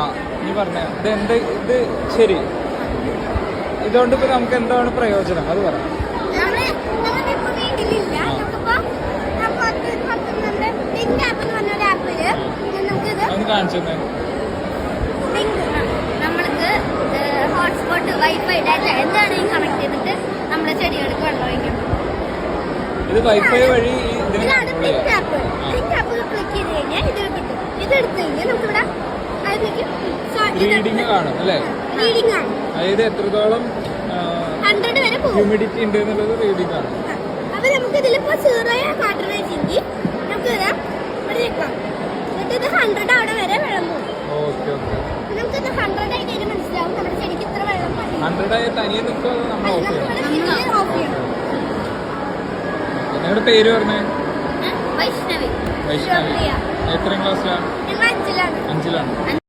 ആ നീ പറഞ്ഞ ഇത് ശരി. ഇതുകൊണ്ട് ഇപ്പൊ നമുക്ക് എന്താണ് പ്രയോജനം അത് പറ. ഒന്ന് കാണിച്ചു നമ്മൾക്ക് ഹോട്ട്സ്പോട്ട് വൈഫൈ ഡാറ്റ എന്താണെങ്കിൽ കണക്ട് ചെയ്തിട്ട് നമ്മുടെ ചെടികൾക്ക് വെള്ളം ഒഴിക്കും. ഇത് വൈഫൈ വഴി ക്ലിക്ക് ക്ലിക്ക് ചെയ്ത് കഴിഞ്ഞാൽ ഇത് കിട്ടും. ഇത് എടുത്തു കഴിഞ്ഞാൽ നമുക്കിവിടെ റീഡിങ് കാണും അല്ലേ? റീഡിംഗ് ആണ്. അതായത് എത്രത്തോളം 100 വരെ പോകും. ഹ്യൂമിഡിറ്റി ഉണ്ട് എന്നുള്ളത് റീഡിംഗ് ആണ്. അപ്പൊ നമുക്ക് ഇതിലിപ്പോ 0 കാട്ടണമെങ്കിൽ നമുക്ക് ഇവിടെ വെക്കാം. എന്നിട്ട് ഇത് 100 അവിടെ വരെ വെള്ളം പോകും. Okay okay. നമുക്ക് ഇത് 100 ആയി കഴിഞ്ഞാൽ മനസ്സിലാവും നമ്മുടെ ചെടിക്ക് ഇത്ര വെള്ളം മതി. 100 ആയി തനിയെ നിൽക്കുക നമ്മൾ ഓഫ് ചെയ്യണം. നിങ്ങളുടെ പേര് പറഞ്ഞേ? വൈഷ്ണവി. വൈഷ്ണവി. എത്രാം ക്ലാസ്സിലാണ്? 5ലാണ്. 5ലാണ്.